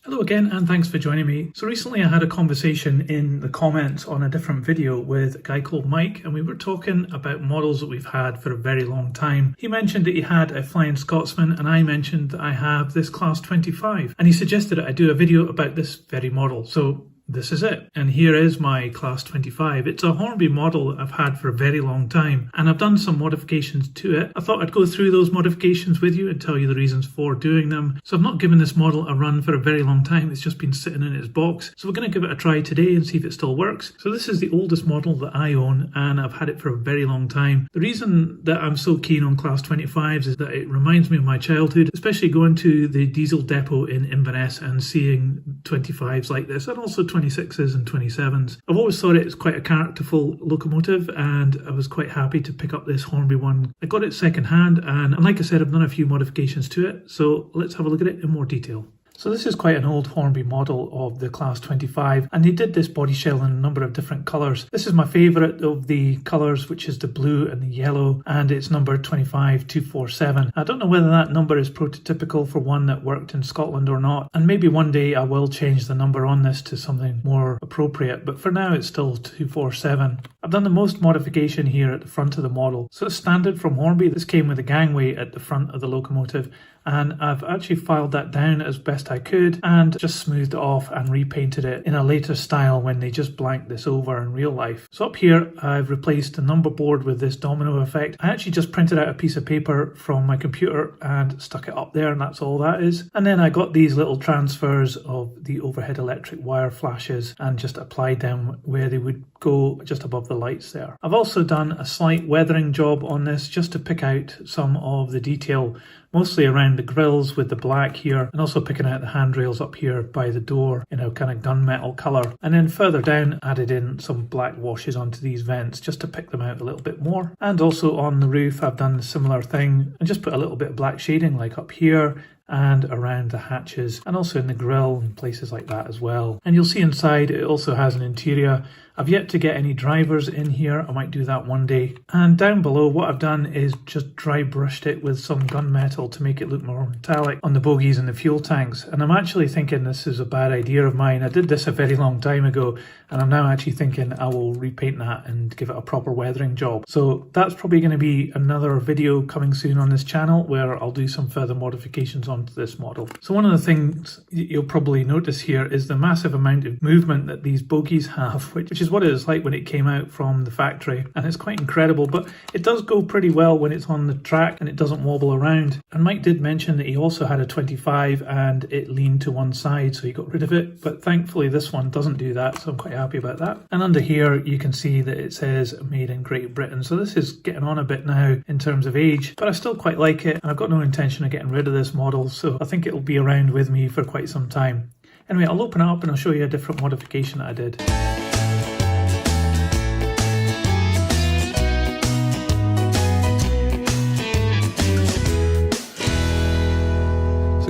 Hello again, and thanks for joining me. So recently I had a conversation in the comments on a different video with a guy called Mike, and we were talking about models that we've had for a very long time. He mentioned that he had a Flying Scotsman, and I mentioned that I have this Class 25, and he suggested that I do a video about this very model. So this is it, and here is my Class 25. It's a Hornby model that I've had for a very long time, and I've done some modifications to it. I thought I'd go through those modifications with you and tell you the reasons for doing them. So I've not given this model a run for a very long time. It's just been sitting in its box. So we're going to give it a try today and see if it still works. So this is the oldest model that I own, and I've had it for a very long time. The reason that I'm so keen on Class 25s is that it reminds me of my childhood, especially going to the diesel depot in Inverness and seeing 25s like this, and also 26s and 27s. I've always thought it's quite a characterful locomotive, and I was quite happy to pick up this Hornby one. I got it second hand, and like I said, I've done a few modifications to it, so let's have a look at it in more detail. So this is quite an old Hornby model of the Class 25, and they did this body shell in a number of different colours. This is my favourite of the colours, which is the blue and the yellow, and it's number 25247. I don't know whether that number is prototypical for one that worked in Scotland or not, and maybe one day I will change the number on this to something more appropriate, but for now it's still 247. I've done the most modification here at the front of the model. So it's standard from Hornby. This came with a gangway at the front of the locomotive, and I've actually filed that down as best I could and just smoothed it off and repainted it in a later style when they just blanked this over in real life. So up here I've replaced the number board with this domino effect. I actually just printed out a piece of paper from my computer and stuck it up there, and that's all that is. And then I got these little transfers of the overhead electric wire flashes and just applied them where they would go just above the lights there. I've also done a slight weathering job on this just to pick out some of the detail, mostly around the grills with the black here, and also picking out the handrails up here by the door in a kind of gunmetal colour. And then further down added in some black washes onto these vents just to pick them out a little bit more. And also on the roof I've done a similar thing and just put a little bit of black shading like up here and around the hatches, and also in the grille and places like that as well. And you'll see inside it also has an interior. I've yet to get any drivers in here. I might do that one day. And down below, what I've done is just dry brushed it with some gunmetal to make it look more metallic on the bogies and the fuel tanks. And I'm actually thinking this is a bad idea of mine. I did this a very long time ago, and I'm now actually thinking I will repaint that and give it a proper weathering job. So that's probably going to be another video coming soon on this channel where I'll do some further modifications onto this model. So one of the things you'll probably notice here is the massive amount of movement that these bogies have, which is what it was like when it came out from the factory, and it's quite incredible. But it does go pretty well when it's on the track and it doesn't wobble around. And Mike did mention that he also had a 25 and it leaned to one side, so he got rid of it, but thankfully this one doesn't do that, so I'm quite happy about that. And under here you can see that it says made in Great Britain, so this is getting on a bit now in terms of age, but I still quite like it, and I've got no intention of getting rid of this model, so I think it'll be around with me for quite some time. Anyway, I'll open it up and I'll show you a different modification that I did.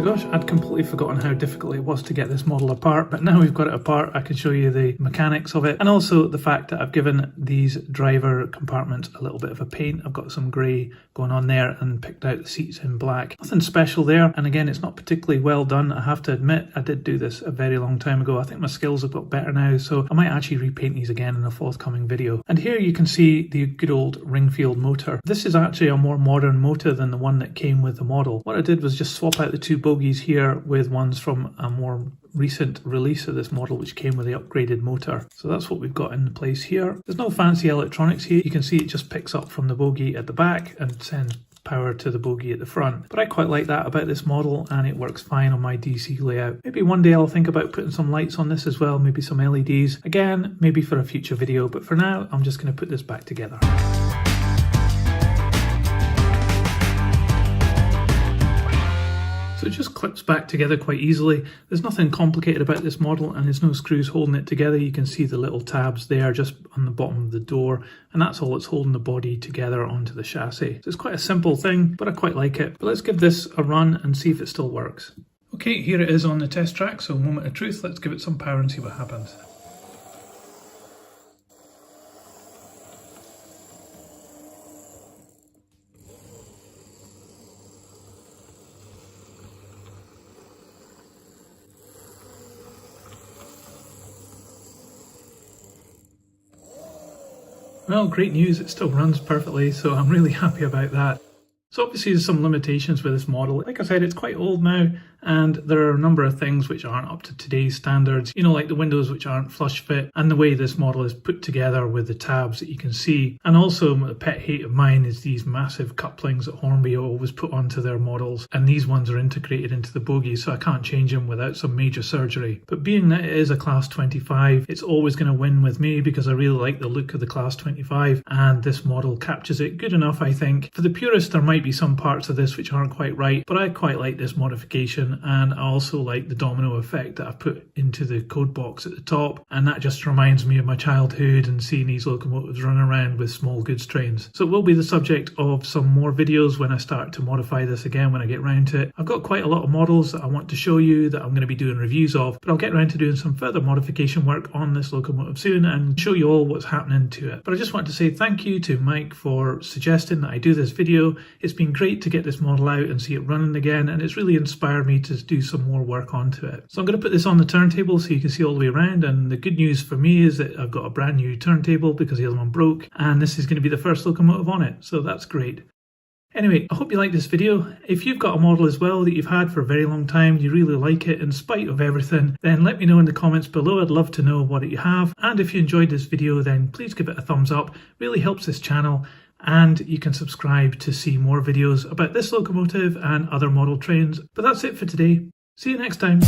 Gosh, I'd completely forgotten how difficult it was to get this model apart, but now we've got it apart, I can show you the mechanics of it, and also the fact that I've given these driver compartments a little bit of a paint. I've got some grey going on there and picked out the seats in black. Nothing special there, and again, it's not particularly well done. I have to admit, I did do this a very long time ago. I think my skills have got better now, so I might actually repaint these again in a forthcoming video. And here you can see the good old Ringfield motor. This is actually a more modern motor than the one that came with the model. What I did was just swap out the two bogies here with ones from a more recent release of this model, which came with the upgraded motor. So that's what we've got in place here. There's no fancy electronics here. You can see it just picks up from the bogie at the back and sends power to the bogie at the front. But I quite like that about this model, and it works fine on my DC layout. Maybe one day I'll think about putting some lights on this as well, maybe some LEDs. Again, maybe for a future video, but for now I'm just going to put this back together. So it just clips back together quite easily. There's nothing complicated about this model, and there's no screws holding it together. You can see the little tabs there just on the bottom of the door, and that's all that's holding the body together onto the chassis. So it's quite a simple thing, but I quite like it. But let's give this a run and see if it still works. Okay, here it is on the test track, so moment of truth. Let's give it some power and see what happens. Well, great news, it still runs perfectly, so I'm really happy about that. So obviously there's some limitations with this model. Like I said, it's quite old now, and there are a number of things which aren't up to today's standards, you know, like the windows which aren't flush fit, and the way this model is put together with the tabs that you can see. And also a pet hate of mine is these massive couplings that Hornby always put onto their models, and these ones are integrated into the bogie, so I can't change them without some major surgery. But being that it is a Class 25, it's always going to win with me because I really like the look of the Class 25, and this model captures it good enough, I think. For the purist, there might be some parts of this which aren't quite right, but I quite like this modification, and I also like the domino effect that I've put into the code box at the top, and that just reminds me of my childhood and seeing these locomotives run around with small goods trains. So it will be the subject of some more videos when I start to modify this again when I get round to it. I've got quite a lot of models that I want to show you that I'm going to be doing reviews of, but I'll get around to doing some further modification work on this locomotive soon and show you all what's happening to it. But I just want to say thank you to Mike for suggesting that I do this video. It's been great to get this model out and see it running again, and it's really inspired me to do some more work onto it. So I'm going to put this on the turntable so you can see all the way around, and the good news for me is that I've got a brand new turntable because the other one broke, and this is going to be the first locomotive on it, so that's great. Anyway, I hope you like this video. If you've got a model as well that you've had for a very long time, you really like it in spite of everything, then let me know in the comments below. I'd love to know what you have. And if you enjoyed this video, then please give it a thumbs up. It really helps this channel. And you can subscribe to see more videos about this locomotive and other model trains. But that's it for today. See you next time.